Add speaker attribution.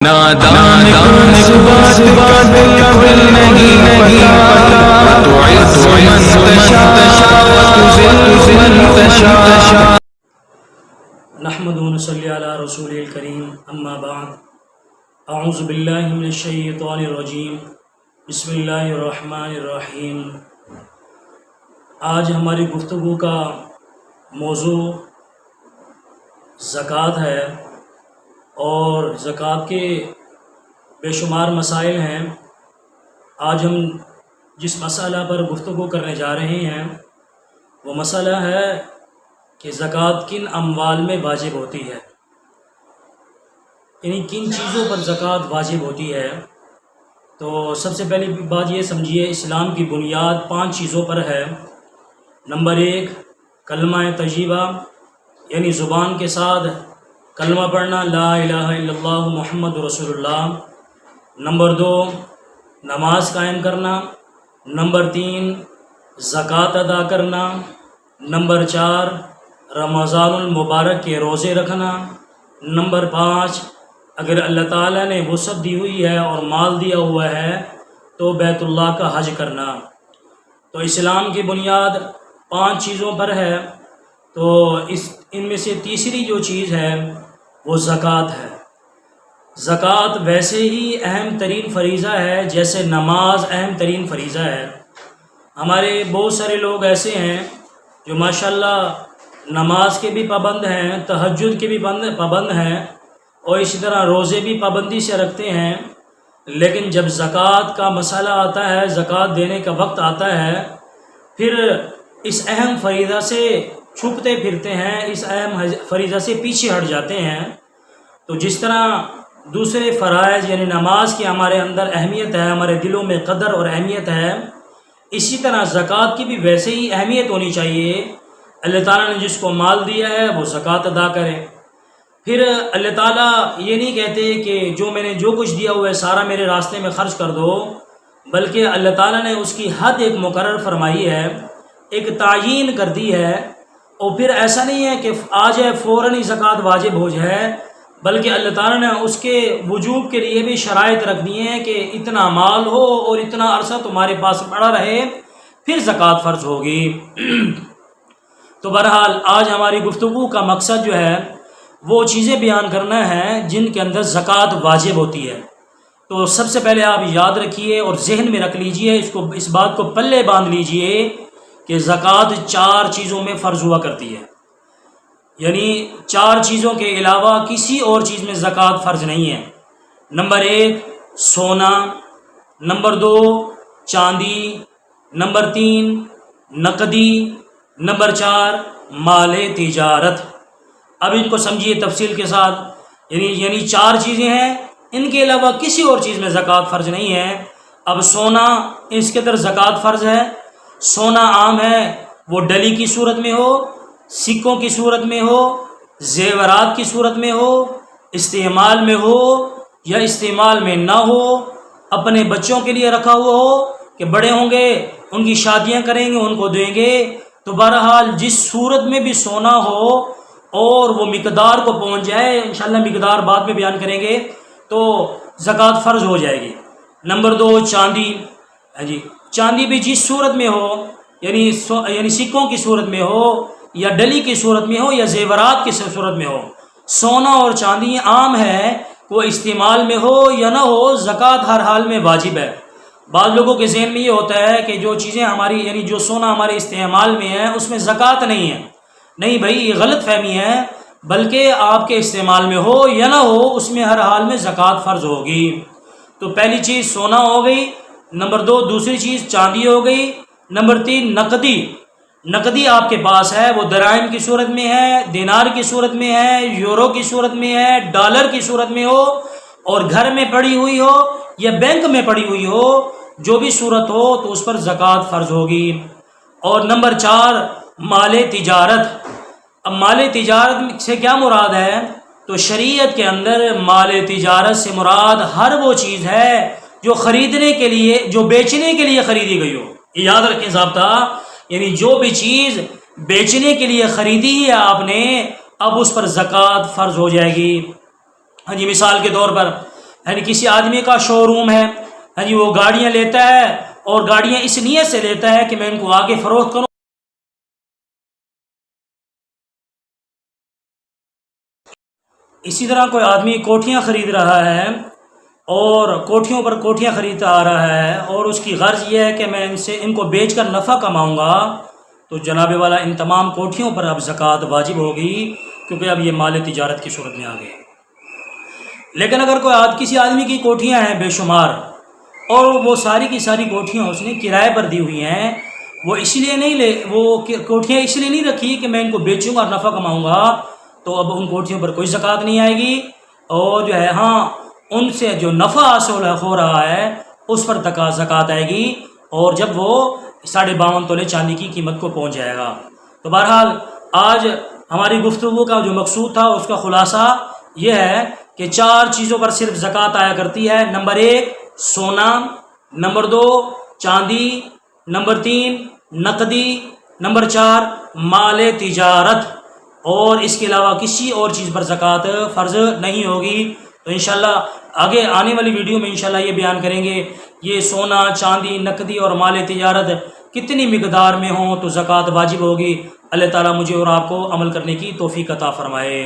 Speaker 1: نادان کو اس بات کا بالکل نہیں پتا، تعز من تشاء وتذل من تشاء۔
Speaker 2: نحمد و نصلی علی رسول الکریم، اما بعد، اعوذ باللہ من الشیطان الرجیم، بسم اللہ الرحمن الرحیم۔ آج ہماری گفتگو کا موضوع زکوٰۃ ہے اور زکوٰۃ کے بے شمار مسائل ہیں۔ آج ہم جس مسئلہ پر گفتگو کرنے جا رہے ہیں وہ مسئلہ ہے کہ زکوٰۃ کن اموال میں واجب ہوتی ہے، یعنی کن چیزوں پر زکوٰۃ واجب ہوتی ہے۔ تو سب سے پہلی بات یہ سمجھیے، اسلام کی بنیاد 5 چیزوں پر ہے۔ نمبر 1 کلمہ طیبہ، یعنی زبان کے ساتھ کلمہ پڑھنا، لا الہ الا اللہ محمد رسول اللہ۔ نمبر 2 نماز قائم کرنا۔ نمبر 3 زکوٰۃ ادا کرنا۔ نمبر 4 رمضان المبارک کے روزے رکھنا۔ نمبر 5 اگر اللہ تعالیٰ نے وسعت دی ہوئی ہے اور مال دیا ہوا ہے تو بیت اللہ کا حج کرنا۔ تو اسلام کی بنیاد 5 چیزوں پر ہے، تو ان میں سے تیسری جو چیز ہے وہ زکوٰۃ ہے۔ زکوٰۃ ویسے ہی اہم ترین فریضہ ہے جیسے نماز اہم ترین فریضہ ہے۔ ہمارے بہت سارے لوگ ایسے ہیں جو ماشاءاللہ نماز کے بھی پابند ہیں، تہجد کے بھی پابند ہیں، اور اسی طرح روزے بھی پابندی سے رکھتے ہیں، لیکن جب زکوٰۃ کا مسئلہ آتا ہے، زکوٰۃ دینے کا وقت آتا ہے، پھر اس اہم فریضہ سے چھپتے پھرتے ہیں، اس اہم فریضہ سے پیچھے ہٹ جاتے ہیں۔ تو جس طرح دوسرے فرائض یعنی نماز کی ہمارے اندر اہمیت ہے، ہمارے دلوں میں قدر اور اہمیت ہے، اسی طرح زکوٰۃ کی بھی ویسے ہی اہمیت ہونی چاہیے۔ اللہ تعالیٰ نے جس کو مال دیا ہے وہ زکوٰۃ ادا کرے۔ پھر اللہ تعالیٰ یہ نہیں کہتے کہ جو کچھ دیا ہوا ہے سارا میرے راستے میں خرچ کر دو، بلکہ اللہ تعالیٰ نے اس کی حد ایک مقرر فرمائی ہے، ایک تعیین کر دی ہے، اور پھر ایسا نہیں ہے کہ آ جائے فوراً ہی زکوٰۃ واجب ہو جائے، بلکہ اللہ تعالیٰ نے اس کے وجوب کے لیے بھی شرائط رکھ دی ہیں کہ اتنا مال ہو اور اتنا عرصہ تمہارے پاس پڑا رہے پھر زکوٰۃ فرض ہوگی۔ تو بہرحال آج ہماری گفتگو کا مقصد جو ہے وہ چیزیں بیان کرنا ہے جن کے اندر زکوٰۃ واجب ہوتی ہے۔ تو سب سے پہلے آپ یاد رکھیے اور ذہن میں رکھ لیجئے، اس بات کو پلے باندھ لیجئے کہ زکوٰۃ 4 چیزوں میں فرض ہوا کرتی ہے، یعنی 4 چیزوں کے علاوہ کسی اور چیز میں زکوٰۃ فرض نہیں ہے۔ نمبر 1 سونا، نمبر 2 چاندی، نمبر 3 نقدی، نمبر 4 مال تجارت۔ اب ان کو سمجھیے تفصیل کے ساتھ، یعنی 4 چیزیں ہیں، ان کے علاوہ کسی اور چیز میں زکوٰۃ فرض نہیں ہے۔ اب سونا، اس کے اندر زکوٰۃ فرض ہے۔ سونا عام ہے، وہ ڈلی کی صورت میں ہو، سکوں کی صورت میں ہو، زیورات کی صورت میں ہو، استعمال میں ہو یا استعمال میں نہ ہو، اپنے بچوں کے لیے رکھا ہوا ہو کہ بڑے ہوں گے ان کی شادیاں کریں گے ان کو دیں گے، تو بہرحال جس صورت میں بھی سونا ہو اور وہ مقدار کو پہنچ جائے، انشاءاللہ مقدار بعد میں بیان کریں گے، تو زکوٰۃ فرض ہو جائے گی۔ نمبر 2 چاندی، چاندی بھی جس صورت میں ہو، یعنی سکوں کی صورت میں ہو یا ڈلی کی صورت میں ہو یا زیورات کی صورت میں ہو، سونا اور چاندی عام ہے، وہ استعمال میں ہو یا نہ ہو زکوٰۃ ہر حال میں واجب ہے۔ بعض لوگوں کے ذہن میں یہ ہوتا ہے کہ جو چیزیں ہماری جو سونا ہمارے استعمال میں ہے اس میں زکوٰۃ نہیں ہے۔ نہیں بھائی، یہ غلط فہمی ہے، بلکہ آپ کے استعمال میں ہو یا نہ ہو اس میں ہر حال میں زکوٰۃ فرض ہوگی۔ تو پہلی چیز سونا ہو گئی، نمبر 2 دوسری چیز چاندی ہو گئی، نمبر 3 نقدی آپ کے پاس ہے، وہ درائم کی صورت میں ہے، دینار کی صورت میں ہے، یورو کی صورت میں ہے، ڈالر کی صورت میں ہو، اور گھر میں پڑی ہوئی ہو یا بینک میں پڑی ہوئی ہو، جو بھی صورت ہو تو اس پر زکوٰۃ فرض ہوگی۔ اور نمبر 4 مال تجارت۔ اب مال تجارت سے کیا مراد ہے؟ تو شریعت کے اندر مال تجارت سے مراد ہر وہ چیز ہے جو خریدنے کے لیے، جو بیچنے کے لیے خریدی گئی ہو۔ یاد رکھیں ضابطہ، یعنی جو بھی چیز بیچنے کے لیے خریدی ہے آپ نے، اب اس پر زکوٰۃ فرض ہو جائے گی۔ مثال کے طور پر یعنی کسی آدمی کا شو روم ہے، ہاں جی، وہ گاڑیاں لیتا ہے اور گاڑیاں اس نیت سے لیتا ہے کہ میں ان کو آگے فروخت کروں. اسی طرح کوئی آدمی کوٹھیاں خرید رہا ہے اور کوٹھیوں پر کوٹھیاں خریدتا آ رہا ہے اور اس کی غرض یہ ہے کہ میں ان کو بیچ کر نفع کماؤں گا، تو جناب والا ان تمام کوٹھیوں پر اب زکوٰۃ واجب ہوگی، کیونکہ اب یہ مال تجارت کی صورت میں آ گئے. لیکن اگر کسی آدمی کی کوٹھیاں ہیں بے شمار اور وہ ساری کی ساری کوٹھیاں اس نے کرائے پر دی ہوئی ہیں، وہ اس لیے وہ کوٹھیاں اس لیے نہیں رکھی کہ میں ان کو بیچوں گا اور نفع کماؤں گا، تو اب ان کوٹھیوں پر کوئی زکوٰۃ نہیں آئے گی. اور جو ہے ہاں ان سے جو نفع حاصل ہو رہا ہے اس پر زکوٰۃ آئے گی، اور جب وہ 52.5 تولے چاندی کی قیمت کو پہنچ جائے گا. تو بہرحال آج ہماری گفتگو کا جو مقصود تھا اس کا خلاصہ یہ ہے کہ 4 چیزوں پر صرف زکوٰۃ آیا کرتی ہے. نمبر 1 سونا، نمبر 2 چاندی، نمبر 3 نقدی، نمبر 4 مال تجارت، اور اس کے علاوہ کسی اور چیز پر زکوٰۃ فرض نہیں ہوگی. تو انشاءاللہ آگے آنے والی ویڈیو میں انشاءاللہ یہ بیان کریں گے یہ سونا، چاندی، نقدی اور مال تجارت کتنی مقدار میں ہوں تو زکوٰۃ واجب ہوگی. اللہ تعالیٰ مجھے اور آپ کو عمل کرنے کی توفیق عطا فرمائے.